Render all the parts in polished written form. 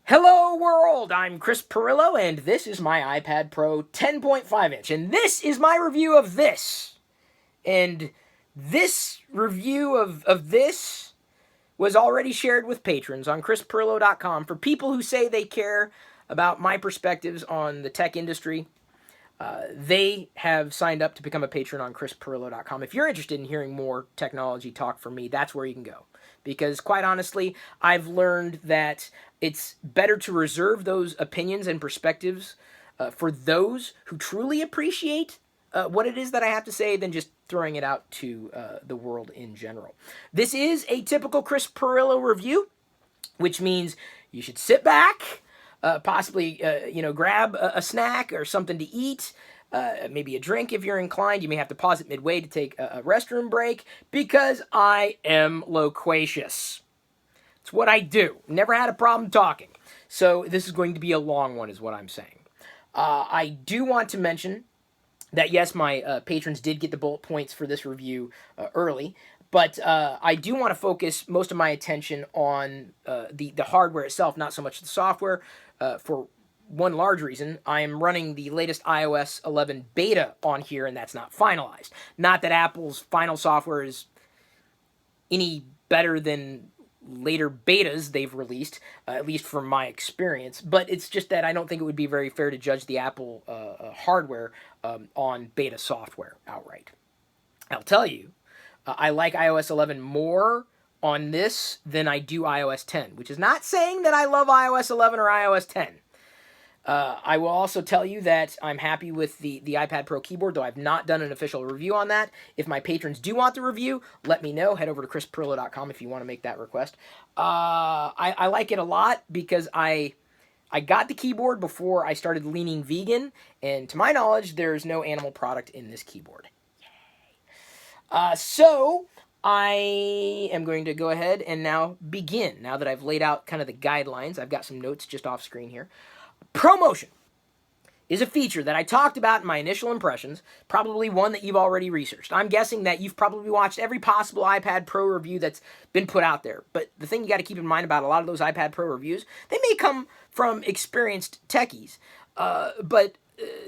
Hello world, I'm Chris Pirillo, and this is my iPad Pro 10.5 inch, and this is my review of this. And this review of this was already shared with patrons on chrispirillo.com for people who say they care about my perspectives on the tech industry. They have signed up to become a patron on chrispirillo.com. If you're interested in hearing more technology talk from me, that's where you can go. Because quite honestly, I've learned that it's better to reserve those opinions and perspectives for those who truly appreciate what it is that I have to say than just throwing it out to the world in general. This is a typical Chris Pirillo review, which means you should sit back, possibly grab a snack or something to eat, maybe a drink if you're inclined. You may have to pause it midway to take a restroom break because I am loquacious. It's what I do. Never had a problem talking. So this is going to be a long one is what I'm saying. I do want to mention that yes, my patrons did get the bullet points for this review early, but I do want to focus most of my attention on the hardware itself, not so much the software. For one large reason, I am running the latest iOS 11 beta on here, and that's not finalized. Not that Apple's final software is any better than later betas they've released, at least from my experience, but it's just that I don't think it would be very fair to judge the Apple hardware on beta software outright. I'll tell you, I like iOS 11 more on this than I do iOS 10, which is not saying that I love iOS 11 or iOS 10. I will also tell you that I'm happy with the iPad Pro keyboard, though I've not done an official review on that. If my patrons do want the review, let me know. Head over to chrispirillo.com if you want to make that request. I like it a lot because I got the keyboard before I started leaning vegan, and to my knowledge, there's no animal product in this keyboard. So I am going to go ahead and now begin. Now that I've laid out kind of the guidelines, I've got some notes just off screen here. ProMotion is a feature that I talked about in my initial impressions, probably one that you've already researched. I'm guessing that you've probably watched every possible iPad Pro review that's been put out there. But the thing you got to keep in mind about a lot of those iPad Pro reviews, they may come from experienced techies. But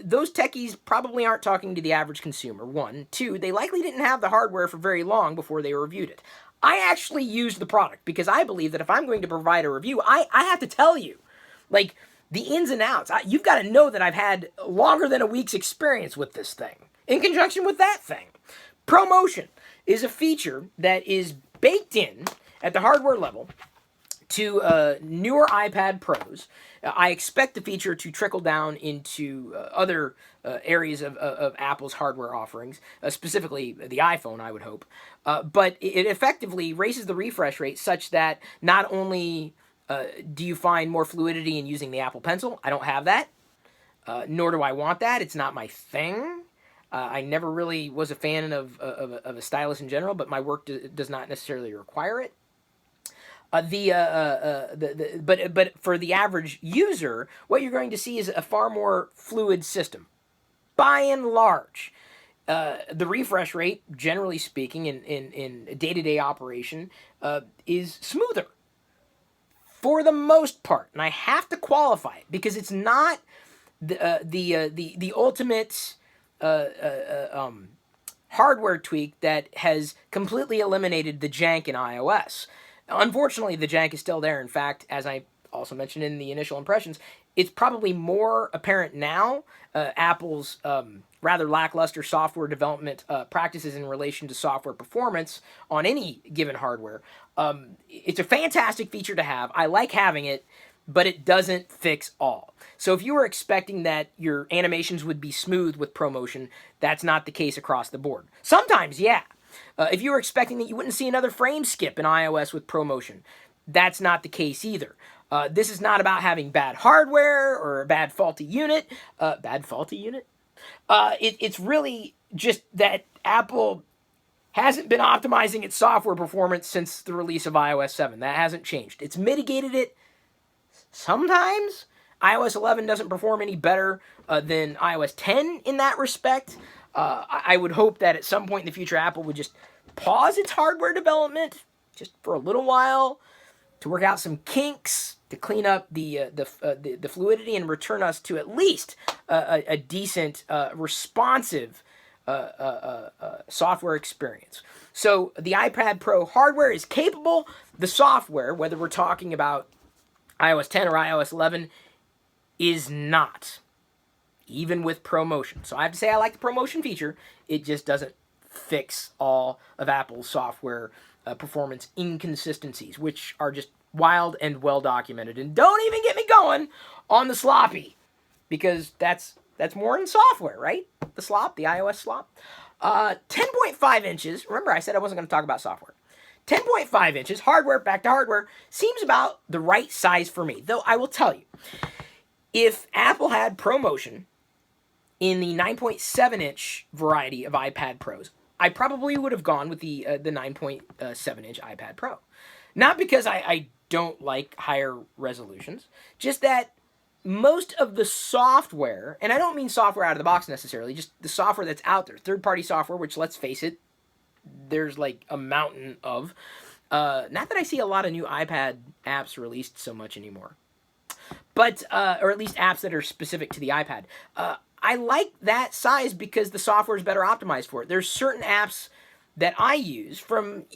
those techies probably aren't talking to the average consumer, one. Two, they likely didn't have the hardware for very long before they reviewed it. I actually used the product because I believe that if I'm going to provide a review, I have to tell you, like, the ins and outs. You've got to know that I've had longer than a week's experience with this thing, in conjunction with that thing. ProMotion is a feature that is baked in at the hardware level to newer iPad Pros. I expect the feature to trickle down into other areas of Apple's hardware offerings, specifically the iPhone, I would hope. But it effectively raises the refresh rate such that not only do you find more fluidity in using the Apple Pencil? I don't have that, nor do I want that. It's not my thing. I never really was a fan of a stylus in general, but my work does not necessarily require it. But for the average user, what you're going to see is a far more fluid system, by and large. The refresh rate, generally speaking, in day-to-day operation, is smoother for the most part, and I have to qualify it because it's not the ultimate hardware tweak that has completely eliminated the jank in iOS. Unfortunately, the jank is still there. In fact, as I also mentioned in the initial impressions, it's probably more apparent now. Apple's rather lackluster software development practices in relation to software performance on any given hardware. It's a fantastic feature to have. I like having it, but it doesn't fix all. So if you were expecting that your animations would be smooth with ProMotion, that's not the case across the board. Sometimes, yeah. If you were expecting that you wouldn't see another frame skip in iOS with ProMotion, that's not the case either. This is not about having bad hardware or a bad faulty unit. It's really just that Apple hasn't been optimizing its software performance since the release of iOS 7. That hasn't changed. It's mitigated it sometimes. iOS 11 doesn't perform any better than iOS 10 in that respect. I would hope that at some point in the future, Apple would just pause its hardware development just for a little while to work out some kinks to clean up the fluidity and return us to at least a decent, responsive software experience. So the iPad Pro hardware is capable. The software, whether we're talking about iOS 10 or iOS 11, is not, even with ProMotion. So I have to say I like the ProMotion feature. It just doesn't fix all of Apple's software performance inconsistencies, which are just wild and well documented. And don't even get me going on the sloppy, because that's more in software, right? The slop, the iOS slop. 10.5 inches. Remember, I said I wasn't going to talk about software. 10.5 inches, hardware, back to hardware, seems about the right size for me. Though I will tell you, if Apple had ProMotion in the 9.7 inch variety of iPad Pros, I probably would have gone with the 9.7 inch iPad Pro. Not because I don't like higher resolutions, just that most of the software, and I don't mean software out of the box necessarily, just the software that's out there, third-party software, which, let's face it, there's like a mountain of. Not that I see a lot of new iPad apps released so much anymore, but or at least apps that are specific to the iPad. I like that size because the software is better optimized for it. There's certain apps that I use from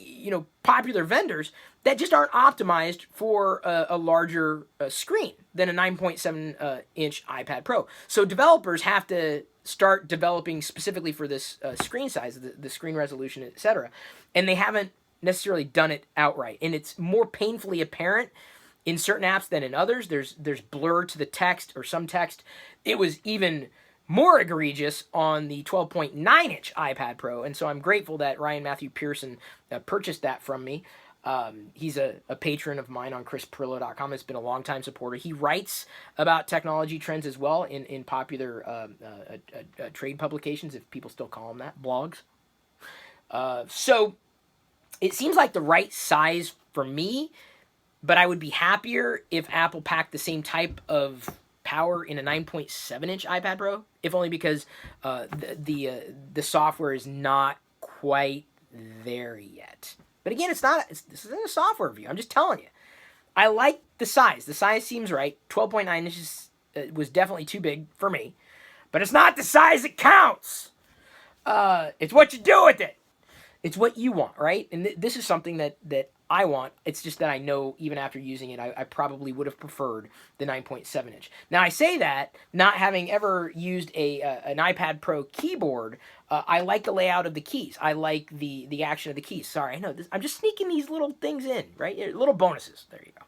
popular vendors that just aren't optimized for a larger screen than a 9.7 inch iPad Pro. So developers have to start developing specifically for this screen size, the screen resolution, etc. And they haven't necessarily done it outright. And it's more painfully apparent in certain apps than in others. There's blur to the text or some text. It was even more egregious on the 12.9 inch iPad Pro, and so I'm grateful that Ryan Matthew Pearson purchased that from me. He's a patron of mine on chrispirillo.com. Has been a longtime supporter. He writes about technology trends as well in popular trade publications, if people still call them that, blogs. So it seems like the right size for me, but I would be happier if Apple packed the same type of power in a 9.7 inch iPad Pro, if only because the software is not quite there yet. But again, this isn't a software review. I'm just telling you. I like the size. The size seems right. 12.9 inches was definitely too big for me. But it's not the size that counts. It's what you do with it. It's what you want, right? And this is something that I want. It's just that I know even after using it, I probably would have preferred the 9.7 inch. Now, I say that not having ever used an iPad Pro keyboard. I like the layout of the keys. I like the action of the keys. Sorry, I know this. I'm just sneaking these little things in, right? Little bonuses. There you go.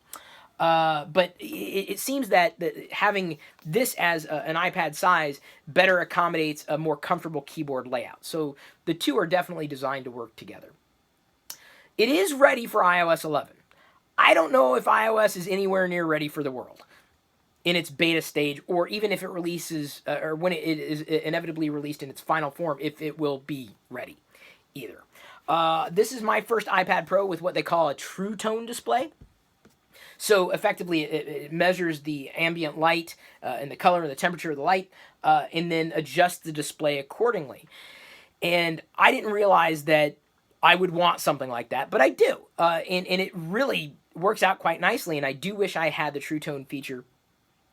But it seems that having this as an iPad size better accommodates a more comfortable keyboard layout. So the two are definitely designed to work together. It is ready for iOS 11. I don't know if iOS is anywhere near ready for the world in its beta stage, or even if it releases, or when it is inevitably released in its final form, if it will be ready either. This is my first iPad Pro with what they call a true tone display. So effectively, it measures the ambient light and the color and the temperature of the light, and then adjusts the display accordingly. And I didn't realize that I would want something like that, but I do. And it really works out quite nicely, and I do wish I had the True Tone feature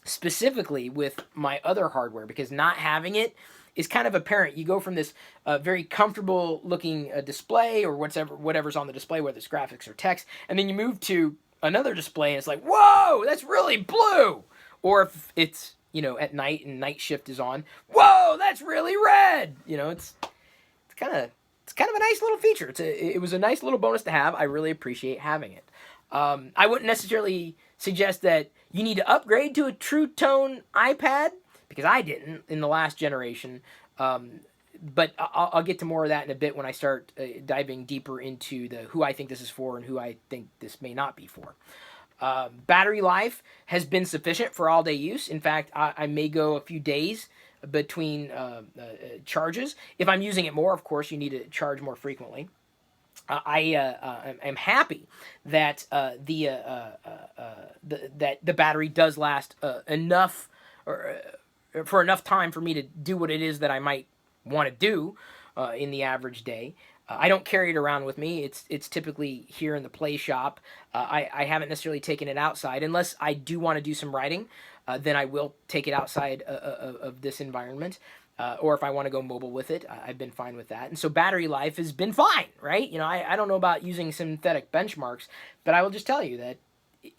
specifically with my other hardware, because not having it is kind of apparent. You go from this very comfortable looking display or whatever's on the display, whether it's graphics or text, and then you move to another display and it's like, whoa, that's really blue. Or if it's, at night and night shift is on, whoa, that's really red. It's kind of a nice little feature. It was a nice little bonus to have. I really appreciate having it. I wouldn't necessarily suggest that you need to upgrade to a True Tone iPad, because I didn't in the last generation. But I'll get to more of that in a bit when I start diving deeper into who I think this is for and who I think this may not be for. Battery life has been sufficient for all-day use. In fact, I may go a few days between charges. If I'm using it more, of course, you need to charge more frequently. I am happy that that the battery does last enough, or for enough time for me to do what it is that I might want to do in the average day. I don't carry it around with me. It's typically here in the play shop. I haven't necessarily taken it outside unless I do want to do some writing. Then I will take it outside of this environment. Or if I want to go mobile with it, I've been fine with that. And so battery life has been fine, right? You know, I don't know about using synthetic benchmarks, but I will just tell you that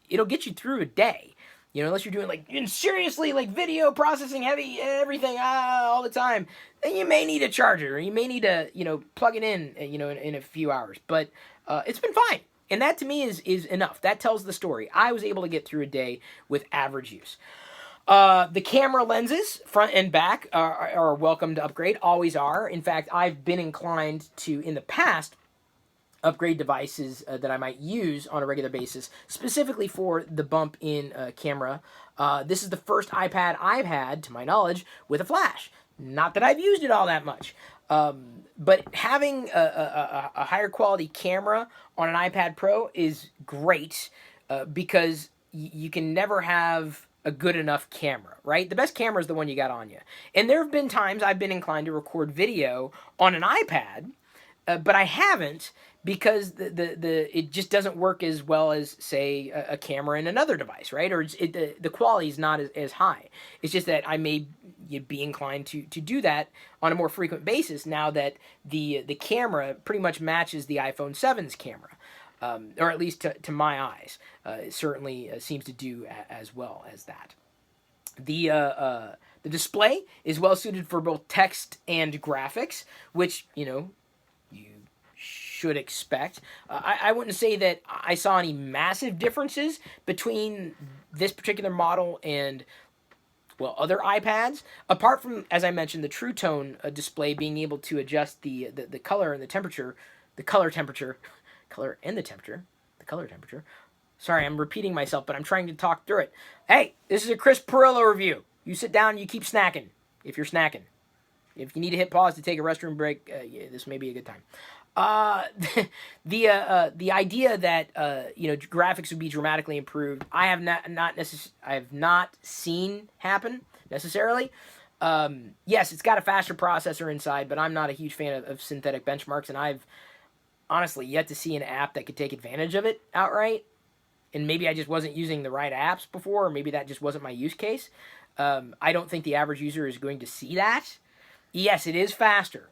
it'll get you through a day. You know, unless you're doing like seriously like video processing heavy everything all the time, then you may need a charger or you may need to plug it in in a few hours. But it's been fine, and that to me is enough. That tells the story. I was able to get through a day with average use. The camera lenses, front and back, are welcome to upgrade. Always are. In fact, I've been inclined to in the past upgrade devices that I might use on a regular basis, specifically for the bump in camera. This is the first iPad I've had, to my knowledge, with a flash. Not that I've used it all that much. But having a higher quality camera on an iPad Pro is great because you can never have a good enough camera, right? The best camera is the one you got on you. And there have been times I've been inclined to record video on an iPad, but I haven't because it just doesn't work as well as, say, a camera in another device, right? Or the quality is not as high. It's just that I may be inclined to do that on a more frequent basis now that the camera pretty much matches the iPhone 7's camera, or at least to my eyes. It certainly seems to do as well as that. The display is well suited for both text and graphics, which, you should expect. I wouldn't say that I saw any massive differences between this particular model and, well, other iPads, apart from, as I mentioned, the True Tone display being able to adjust the color and the temperature, color and the color temperature. Sorry, I'm repeating myself, but I'm trying to talk through it. Hey, this is a Chris Pirillo review. You sit down and you keep snacking, if you're snacking. If you need to hit pause to take a restroom break, this may be a good time. The idea that graphics would be dramatically improved, I have not seen happen necessarily. Yes, it's got a faster processor inside, but I'm not a huge fan of synthetic benchmarks, and I've honestly yet to see an app that could take advantage of it outright. And maybe I just wasn't using the right apps before, or maybe that just wasn't my use case. I don't think the average user is going to see that. Yes, it is faster,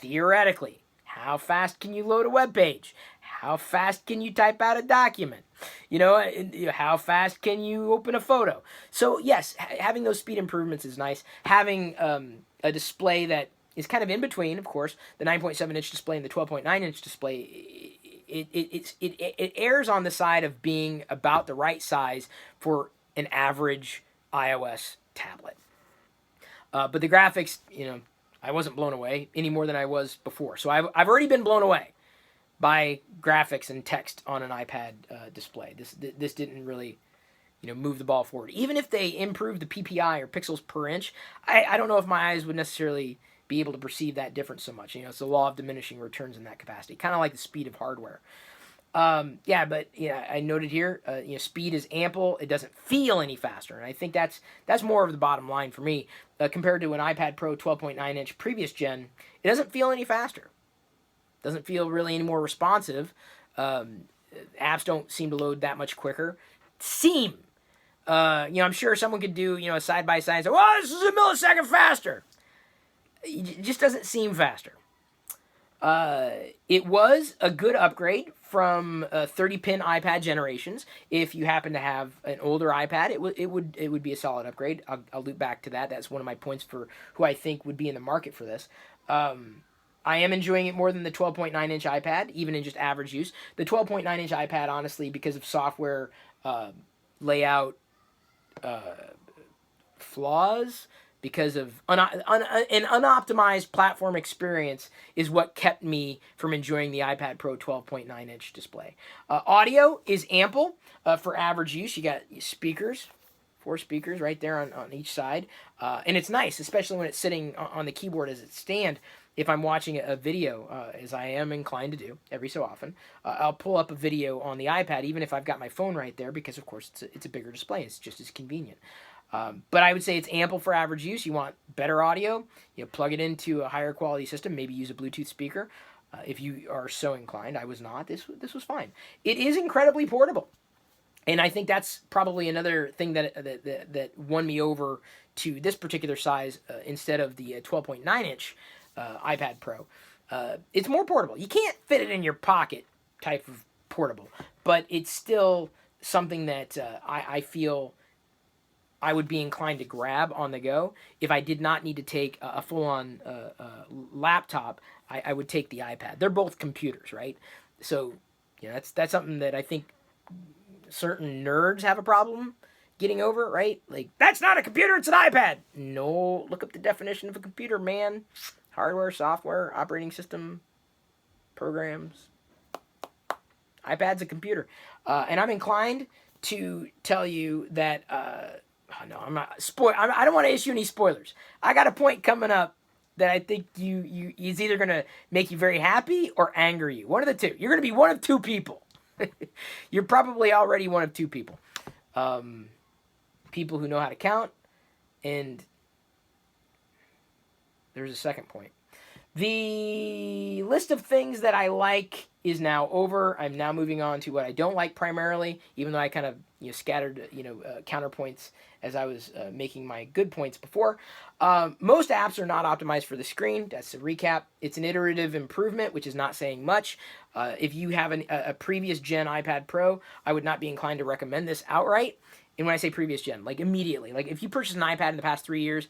theoretically. How fast can you load a web page? How fast can you type out a document? How fast can you open a photo? So yes, having those speed improvements is nice. Having a display that is kind of in between, of course, the 9.7-inch display and the 12.9-inch display, it errs on the side of being about the right size for an average iOS tablet. But the graphics, I wasn't blown away any more than I was before. So I've already been blown away by graphics and text on an iPad display. This didn't really, move the ball forward. Even if they improved the PPI or pixels per inch, I don't know if my eyes would necessarily be able to perceive that difference so much. It's the law of diminishing returns in that capacity, kind of like the speed of hardware. I noted here, speed is ample. It doesn't feel any faster, and I think that's more of the bottom line for me. Compared to an iPad Pro 12.9-inch previous gen, it doesn't feel any faster. Doesn't feel really any more responsive. Apps don't seem to load that much quicker. I'm sure someone could do, a side-by-side and say, well, this is a millisecond faster. It just doesn't seem faster. It was a good upgrade from 30-pin iPad generations. If you happen to have an older iPad, it would be a solid upgrade. I'll loop back to that. That's one of my points for who I think would be in the market for this. I am enjoying it more than the 12.9-inch iPad, even in just average use. The 12.9-inch iPad, honestly, because of software layout flaws, because of an unoptimized platform experience, is what kept me from enjoying the iPad Pro 12.9-inch display. Audio is ample for average use. You got speakers, 4 speakers right there on each side. And it's nice, especially when it's sitting on the keyboard as it stand. If I'm watching a video, as I am inclined to do every so often, I'll pull up a video on the iPad, even if I've got my phone right there, because, of course, it's a bigger display. It's just as convenient. But I would say it's ample for average use. You want better audio, plug it into a higher quality system, maybe use a Bluetooth speaker. If you are so inclined, I was not. This was fine. It is incredibly portable. And I think that's probably another thing that won me over to this particular size instead of the 12.9 inch iPad Pro. It's more portable. You can't fit it in your pocket type of portable, but it's still something that I feel I would be inclined to grab on the go. If I did not need to take a full-on laptop, I would take the iPad. They're both computers, right? So that's something that I think certain nerds have a problem getting over, right? Like, that's not a computer, it's an iPad. No, look up the definition of a computer, man. Hardware, software, operating system, programs. iPad's a computer. And I'm inclined to tell you that, no, I'm not, I don't want to issue any spoilers. I got a point coming up that I think is either going to make you very happy or anger you. One of the two. You're going to be one of two people. You're probably already one of two people. People who know how to count, and there's a second point. The list of things that I like is now over. I'm now moving on to what I don't like primarily, even though I kind of scattered counterpoints as I was making my good points before. Most apps are not optimized for the screen. That's a recap. It's an iterative improvement, which is not saying much. If you have a previous gen iPad Pro, I would not be inclined to recommend this outright. And when I say previous gen, like immediately, like if you purchased an iPad in the past 3 years,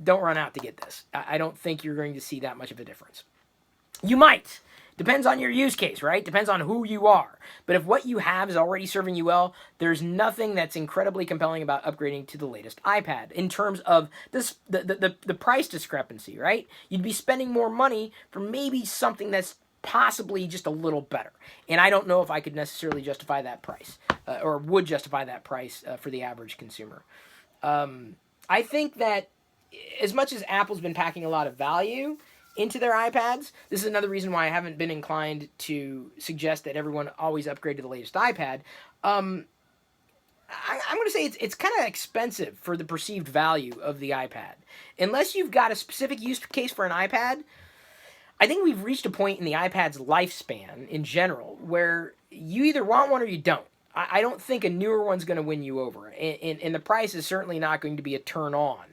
don't run out to get this. I don't think you're going to see that much of a difference. You might. Depends on your use case, right? Depends on who you are. But if what you have is already serving you well, there's nothing that's incredibly compelling about upgrading to the latest iPad in terms of this, the price discrepancy, right? You'd be spending more money for maybe something that's possibly just a little better. And I don't know if I could necessarily justify that price or would justify that price for the average consumer. I think that as much as Apple's been packing a lot of value into their iPads, this is another reason why I haven't been inclined to suggest that everyone always upgrade to the latest iPad. I'm going to say it's kind of expensive for the perceived value of the iPad. Unless you've got a specific use case for an iPad, I think we've reached a point in the iPad's lifespan in general where you either want one or you don't. I don't think a newer one's going to win you over. And the price is certainly not going to be a turn on.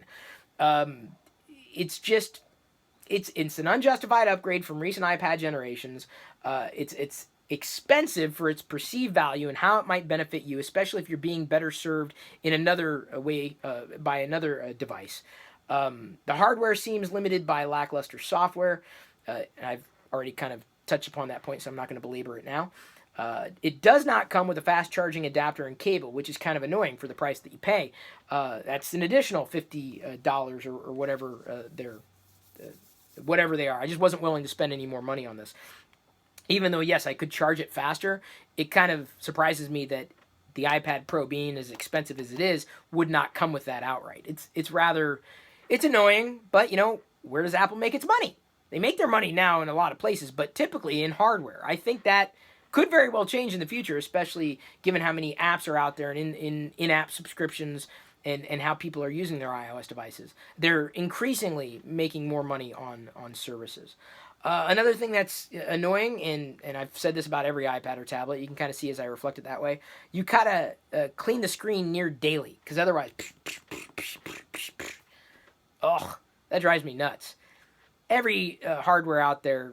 It's an unjustified upgrade from recent iPad generations. It's expensive for its perceived value and how it might benefit you, especially if you're being better served in another way by another device. The hardware seems limited by lackluster software. I've already kind of touched upon that point, so I'm not going to belabor it now. It does not come with a fast charging adapter and cable, which is kind of annoying for the price that you pay. That's an additional $50 or whatever whatever they are. I just wasn't willing to spend any more money on this. Even though, yes, I could charge it faster, it kind of surprises me that the iPad Pro, being as expensive as it is, would not come with that outright. It's annoying, but where does Apple make its money? They make their money now in a lot of places, but typically in hardware. I think that could very well change in the future, especially given how many apps are out there and in-app subscriptions and how people are using their iOS devices. They're increasingly making more money on services. Another thing that's annoying, and I've said this about every iPad or tablet, you can kind of see as I reflect it that way, you gotta clean the screen near daily, because otherwise, that drives me nuts. Every hardware out there,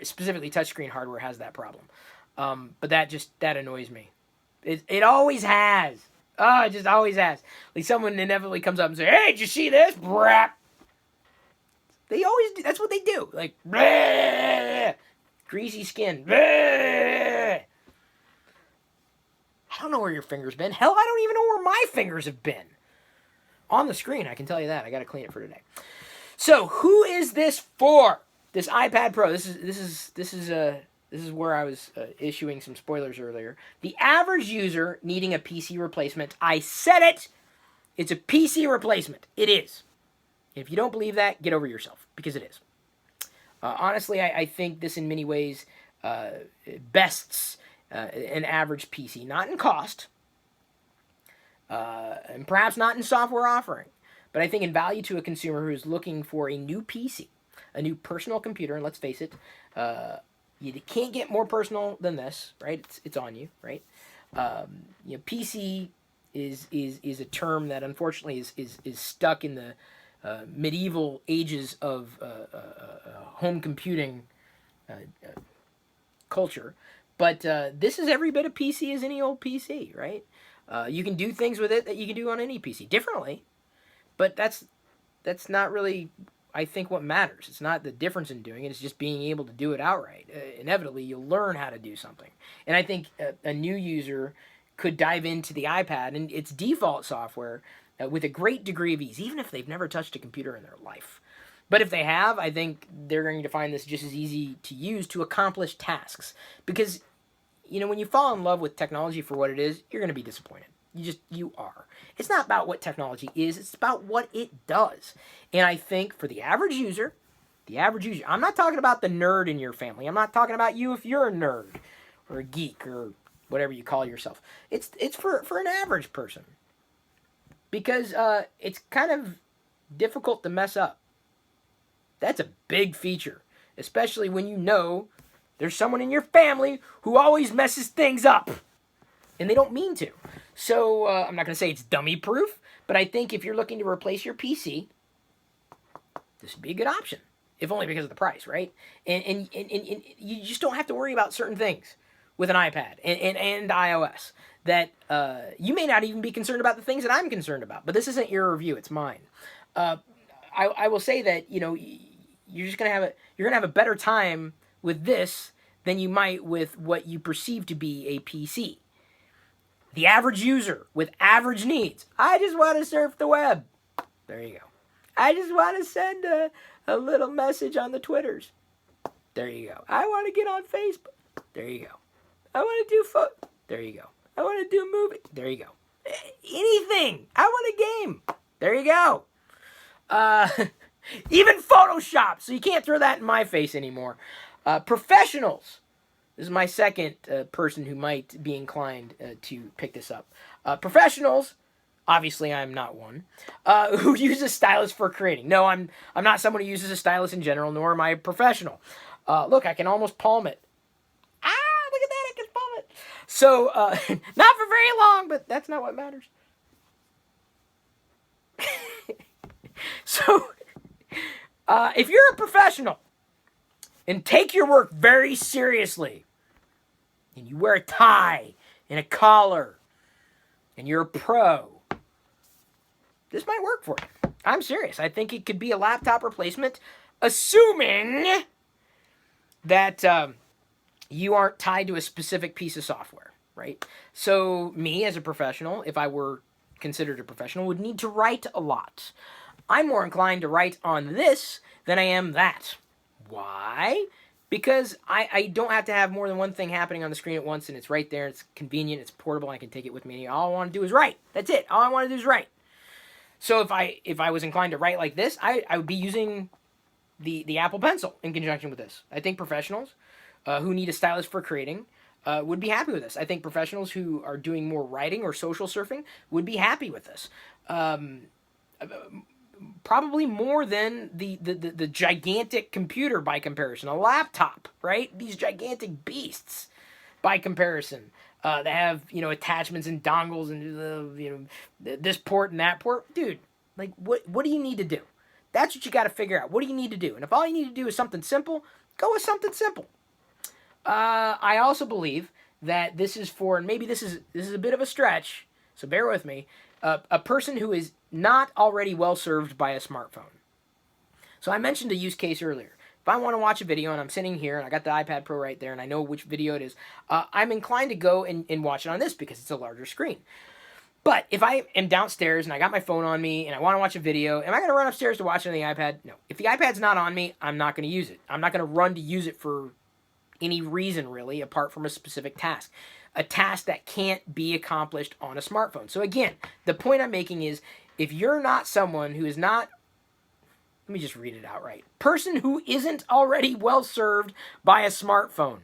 specifically touchscreen hardware, has that problem. But that annoys me. It always has. It just always has. Like someone inevitably comes up and says, "Hey, did you see this?" Brap. They always do. That's what they do. Like, bleh, greasy skin. Bleh. I don't know where your finger's been. Hell, I don't even know where my fingers have been. On the screen, I can tell you that. I got to clean it for today. So, who is this for? This iPad Pro. This is where I was issuing some spoilers earlier. The average user needing a PC replacement. I said it. It's a PC replacement. It is. If you don't believe that, get over yourself, because it is. Honestly, I think this in many ways bests an average PC. Not in cost, and perhaps not in software offering, but I think in value to a consumer who is looking for a new PC. a new personal computer, and let's face it, you can't get more personal than this, right? It's on you, right? PC is a term that unfortunately is stuck in the medieval ages of home computing culture. But this is every bit of PC as any old PC, right? You can do things with it that you can do on any PC differently, but that's not really, I think, what matters. It's not the difference in doing it. It's just being able to do it outright. Inevitably, you'll learn how to do something. And I think a new user could dive into the iPad and its default software with a great degree of ease, even if they've never touched a computer in their life. But if they have, I think they're going to find this just as easy to use to accomplish tasks. Because, when you fall in love with technology for what it is, you're going to be disappointed. You are. It's not about what technology is, it's about what it does. And I think for the average user, I'm not talking about the nerd in your family. I'm not talking about you if you're a nerd or a geek or whatever you call yourself. It's for an average person. Because it's kind of difficult to mess up. That's a big feature, especially when you know there's someone in your family who always messes things up, and they don't mean to. So I'm not going to say it's dummy proof, but I think if you're looking to replace your PC, this would be a good option, if only because of the price, right? And you just don't have to worry about certain things with an iPad and iOS that you may not even be concerned about the things that I'm concerned about. But this isn't your review; it's mine. I will say that you're gonna have a better time with this than you might with what you perceive to be a PC. The average user with average needs. I just want to surf the web. There you go. I just want to send a little message on the Twitters. There you go. I want to get on Facebook. There you go. I want to do There you go. I want to do a movie. There you go. Anything. I want a game. There you go. Even Photoshop. So you can't throw that in my face anymore. Professionals. This is my second person who might be inclined to pick this up. Professionals, obviously I'm not one, who use a stylus for creating. No, I'm not someone who uses a stylus in general, nor am I a professional. Look, I can almost palm it. Look at that, I can palm it. So, not for very long, but that's not what matters. So, if you're a professional, and take your work very seriously, and you wear a tie and a collar, and you're a pro, this might work for you. I'm serious. I think it could be a laptop replacement, assuming that you aren't tied to a specific piece of software, right? So me, as a professional, if I were considered a professional, would need to write a lot. I'm more inclined to write on this than I am that. Why? Because I don't have to have more than one thing happening on the screen at once, and it's right there, it's convenient, it's portable, I can take it with me. All I want to do is write. That's it. All I want to do is write. So if I was inclined to write like this, I would be using the Apple Pencil in conjunction with this. I think professionals who need a stylus for creating would be happy with this. I think professionals who are doing more writing or social surfing would be happy with this. Probably more than the gigantic computer by comparison, a laptop, right? These gigantic beasts by comparison that have attachments and dongles and this port and that port, dude. Like what do you need to do? That's what you got to figure out. What do you need to do? And if all you need to do is something simple, go with something simple. I also believe that this is for, and maybe this is a bit of a stretch, so bear with me. A person who is not already well served by a smartphone. So I mentioned a use case earlier. If I want to watch a video and I'm sitting here and I got the iPad Pro right there and I know which video it is, I'm inclined to go and watch it on this because it's a larger screen. But if I am downstairs and I got my phone on me and I want to watch a video, am I going to run upstairs to watch it on the iPad? No. If the iPad's not on me, I'm not going to use it. I'm not going to run to use it for any reason, really, apart from a specific task. A task that can't be accomplished on a smartphone. So again, the point I'm making is, if you're not someone who is not, let me just read it outright, person who isn't already well served by a smartphone.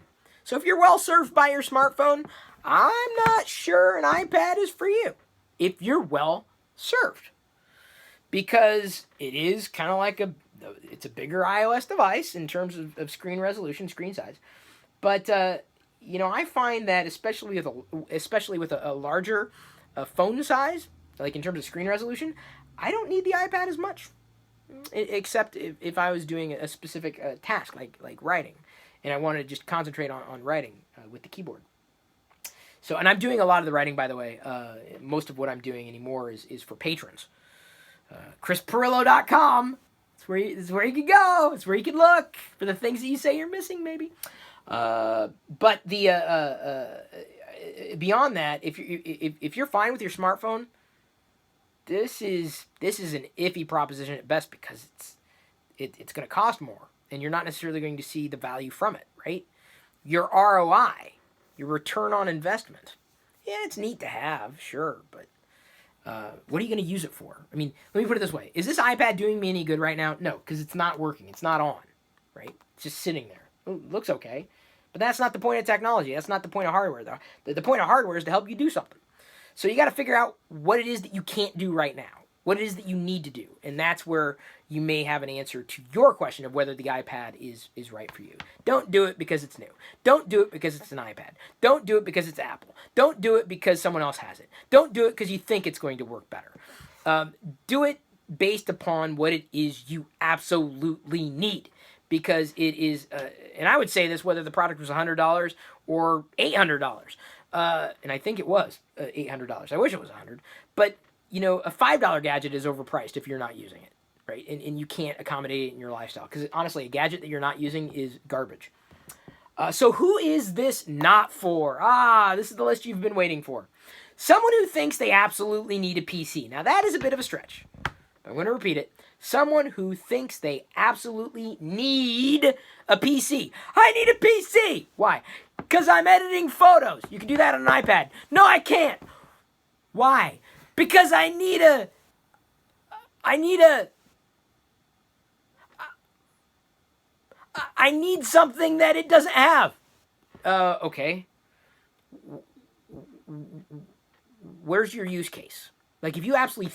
So if you're well served by your smartphone, I'm not sure an iPad is for you if you're well served. because it is kind of like it's a bigger iOS device in terms of screen resolution, screen size. But I find that especially with a larger phone size, like in terms of screen resolution, I don't need the iPad as much, except if I was doing a specific task like writing, and I wanted to just concentrate on writing with the keyboard. So, and I'm doing a lot of the writing, by the way. Most of what I'm doing anymore is for patrons. ChrisPirillo.com. It's where you can go. It's where you can look for the things that you say you're missing, maybe. But the beyond that, if you're fine with your smartphone, this is an iffy proposition at best, because it's going to cost more, and you're not necessarily going to see the value from it, right? Your ROI, your return on investment. Yeah, it's neat to have, sure, but what are you going to use it for? I mean, let me put it this way. Is this iPad doing me any good right now? No, because it's not working. It's not on, right? It's just sitting there. It looks okay. But that's not the point of technology. That's not the point of hardware, though. The point of hardware is to help you do something. So you got to figure out what it is that you can't do right now, what it is that you need to do. And that's where you may have an answer to your question of whether the iPad is right for you. Don't do it because it's new. Don't do it because it's an iPad. Don't do it because it's Apple. Don't do it because someone else has it. Don't do it because you think it's going to work better. Do it based upon what it is you absolutely need. Because it is, and I would say this whether the product was $100 or $800. And I think it was $800. I wish it was $100. But, a $5 gadget is overpriced if you're not using it, right? And you can't accommodate it in your lifestyle. Because honestly, a gadget that you're not using is garbage. So who is this not for? This is the list you've been waiting for. Someone who thinks they absolutely need a PC. Now, that is a bit of a stretch. I'm going to repeat it. Someone who thinks they absolutely need a PC. I need a PC! Why? Because I'm editing photos. You can do that on an iPad. No, I can't. Why? Because I need something that it doesn't have. Okay. Where's your use case? Like, if you absolutely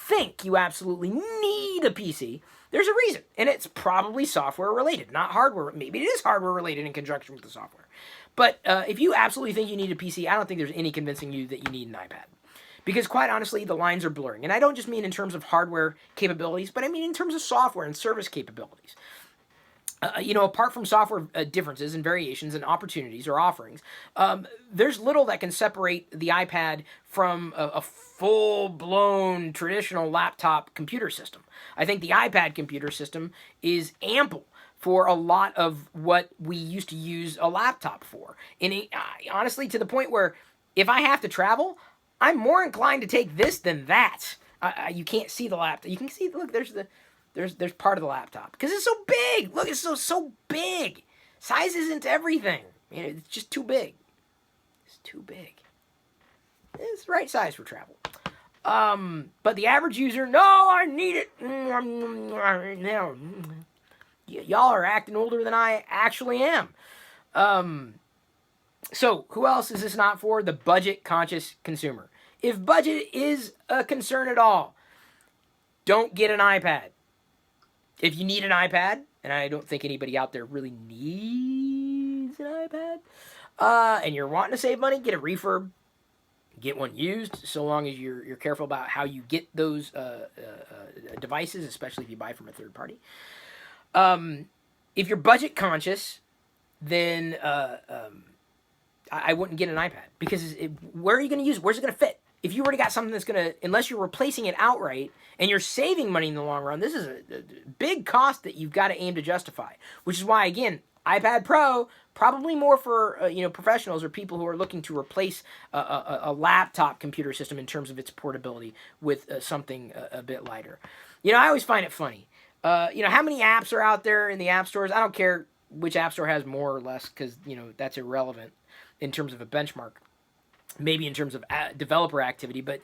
think you absolutely need a PC, there's a reason. And it's probably software related, not hardware. Maybe it is hardware related in conjunction with the software. But if you absolutely think you need a PC, I don't think there's any convincing you that you need an iPad. Because quite honestly, the lines are blurring. And I don't just mean in terms of hardware capabilities, but I mean in terms of software and service capabilities. Apart from software differences and variations and opportunities or offerings, there's little that can separate the iPad from a full-blown traditional laptop computer system. I think the iPad computer system is ample for a lot of what we used to use a laptop for. And honestly, to the point where if I have to travel, I'm more inclined to take this than that. You can't see the laptop. You can see, look, there's part of the laptop because it's so big. Look, it's so big. Size isn't everything. It's just too big. It's too big. It's the right size for travel. But the average user, no, I need it. Y'all are acting older than I actually am. So who else is this not for? The budget-conscious consumer. If budget is a concern at all, don't get an iPad. If you need an iPad, and I don't think anybody out there really needs an iPad, and you're wanting to save money, get a refurb, get one used, so long as you're careful about how you get those devices, especially if you buy from a third party. If you're budget conscious, then I wouldn't get an iPad because where are you going to use it? Where's it going to fit? If you already got something that's going to, unless you're replacing it outright and you're saving money in the long run, this is a big cost that you've got to aim to justify. Which is why, again, iPad Pro, probably more for professionals or people who are looking to replace a laptop computer system in terms of its portability with something a bit lighter. I always find it funny. How many apps are out there in the app stores? I don't care which app store has more or less because, that's irrelevant in terms of a benchmark. Maybe in terms of developer activity, but,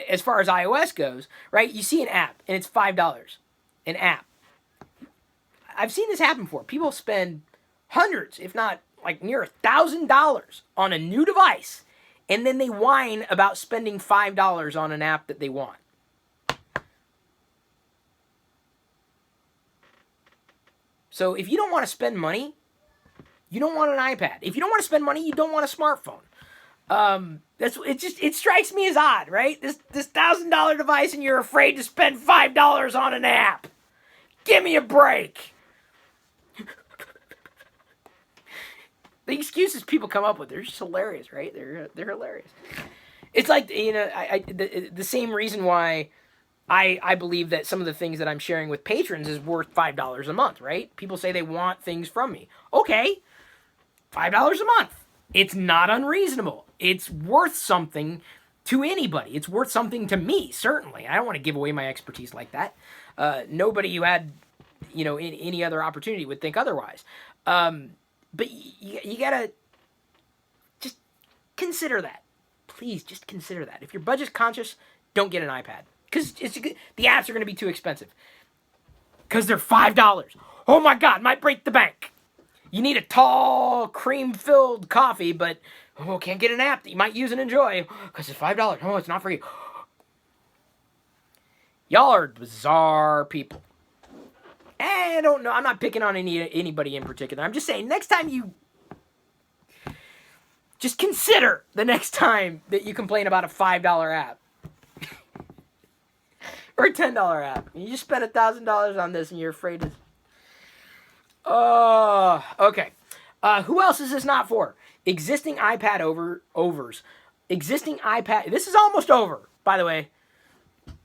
as far as iOS goes, right, you see an app, and it's $5, an app. I've seen this happen before. People spend hundreds, if not like near $1,000 on a new device, and then they whine about spending $5 on an app that they want. So if you don't want to spend money, you don't want an iPad. If you don't want to spend money, you don't want a smartphone. It strikes me as odd, right? This $1,000 device, and you're afraid to spend $5 on an app. Give me a break. The excuses people come up with, they're just hilarious, right? They're hilarious. It's like, the same reason why I believe that some of the things that I'm sharing with patrons is worth $5 a month, right? People say they want things from me. Okay, $5 a month. It's not unreasonable. It's worth something to anybody. It's worth something to me, certainly. I don't want to give away my expertise like that. Nobody who had, any other opportunity would think otherwise. But you gotta just consider that. Please, just consider that. If you're budget conscious, don't get an iPad. Because the apps are going to be too expensive. Because they're $5. Oh my God, might break the bank. You need a tall, cream-filled coffee, but can't get an app that you might use and enjoy because it's $5. Oh, it's not for you. Y'all are bizarre people. I don't know. I'm not picking on anybody in particular. I'm just saying, next time you... Just consider the next time that you complain about a $5 app. Or a $10 app. You just spent $1,000 on this and you're afraid to... Okay. Who else is this not for? Existing iPad overs. Existing iPad... This is almost over, by the way.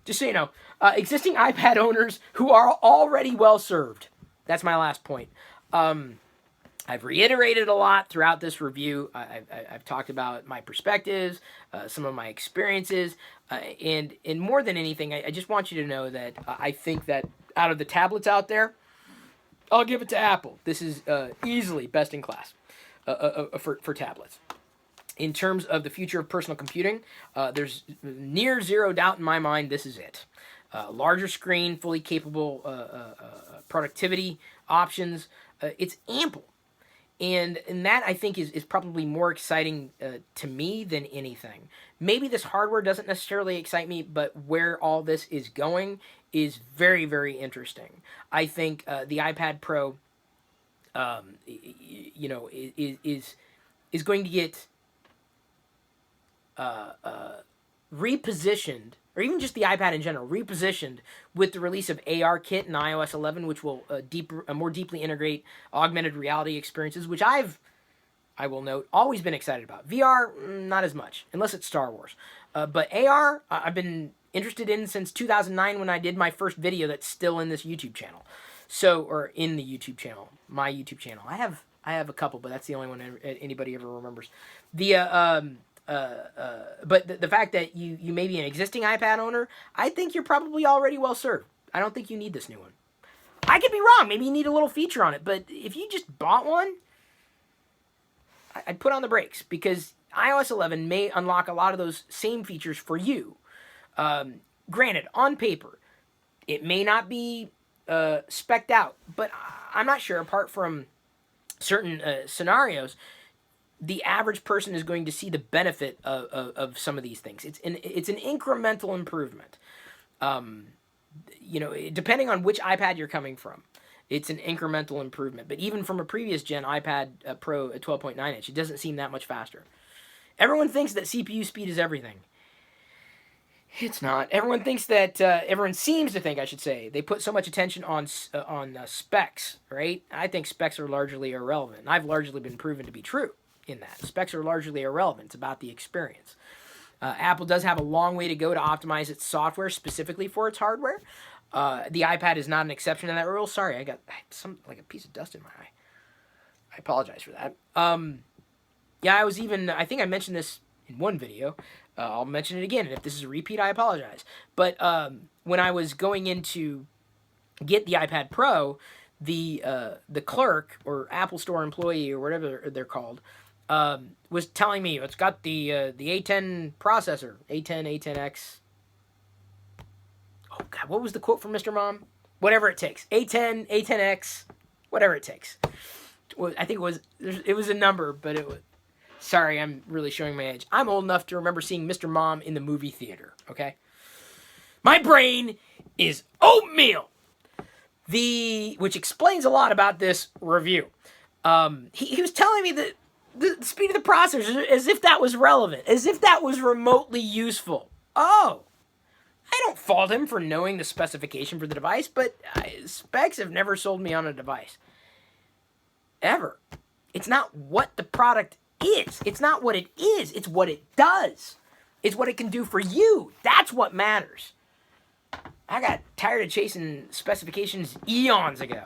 Just so you know. Existing iPad owners who are already well served. That's my last point. I've reiterated a lot throughout this review. I've talked about my perspectives, some of my experiences, and more than anything, I just want you to know that I think that out of the tablets out there, I'll give it to Apple. This is easily best in class for tablets. In terms of the future of personal computing, there's near zero doubt in my mind this is it. Larger screen, fully capable productivity options. It's ample. And that, I think, is probably more exciting to me than anything. Maybe this hardware doesn't necessarily excite me, but where all this is going is very, very interesting. I think the iPad Pro, is going to get repositioned, or even just the iPad in general, repositioned with the release of ARKit and iOS 11, which will more deeply integrate augmented reality experiences, which I will note, always been excited about. VR, not as much, unless it's Star Wars. But AR, I've been interested in since 2009 when I did my first video that's still in this YouTube channel. Or in the YouTube channel, my YouTube channel. I have a couple, but that's the only one anybody ever remembers. But the fact that you may be an existing iPad owner, I think you're probably already well served. I don't think you need this new one. I could be wrong. Maybe you need a little feature on it. But if you just bought one, I'd put on the brakes, because iOS 11 may unlock a lot of those same features for you. Granted, on paper, it may not be spec'd out, but I'm not sure, apart from certain scenarios, the average person is going to see the benefit of some of these things. It's an incremental improvement. Depending on which iPad you're coming from, it's an incremental improvement. But even from a previous gen iPad Pro at 12.9 inch, it doesn't seem that much faster. Everyone thinks that CPU speed is everything. It's not. Everyone seems to think, I should say, they put so much attention on specs, right? I think specs are largely irrelevant. And I've largely been proven to be true in that. Specs are largely irrelevant. It's about the experience. Apple does have a long way to go to optimize its software specifically for its hardware. The iPad is not an exception to that rule. Sorry, I got a piece of dust in my eye. I apologize for that. I think I mentioned this in one video. I'll mention it again, and if this is a repeat, I apologize. But when I was going in to get the iPad Pro, the clerk, or Apple Store employee, or whatever they're called, was telling me it's got the A10 processor, A10, A10X. Oh God, what was the quote from Mr. Mom? Whatever it takes, A10, A10X, whatever it takes. I think it was a number, but it was. Sorry, I'm really showing my age. I'm old enough to remember seeing Mr. Mom in the movie theater, okay? My brain is oatmeal. which explains a lot about this review. He was telling me that the speed of the processor, as if that was relevant, as if that was remotely useful. Oh, I don't fault him for knowing the specification for the device, but specs have never sold me on a device. Ever. It's not what the product is. It's not what it is. It's what it does. It's what it can do for you. That's what matters. I got tired of chasing specifications eons ago.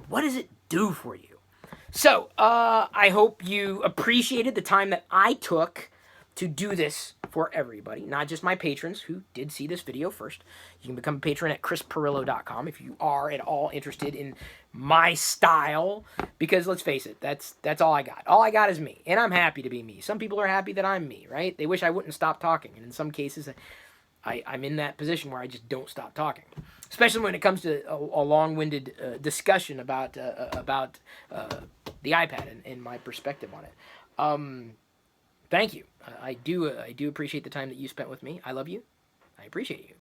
What does it do for you? So, I hope you appreciated the time that I took to do this for everybody, not just my patrons who did see this video first. You can become a patron at chrispirillo.com if you are at all interested in my style, because let's face it, that's all I got. All I got is me, and I'm happy to be me. Some people are happy that I'm me, right? They wish I wouldn't stop talking, and in some cases, I'm in that position where I just don't stop talking, especially when it comes to a long-winded discussion about the iPad and my perspective on it. Thank you. I do appreciate the time that you spent with me. I love you. I appreciate you.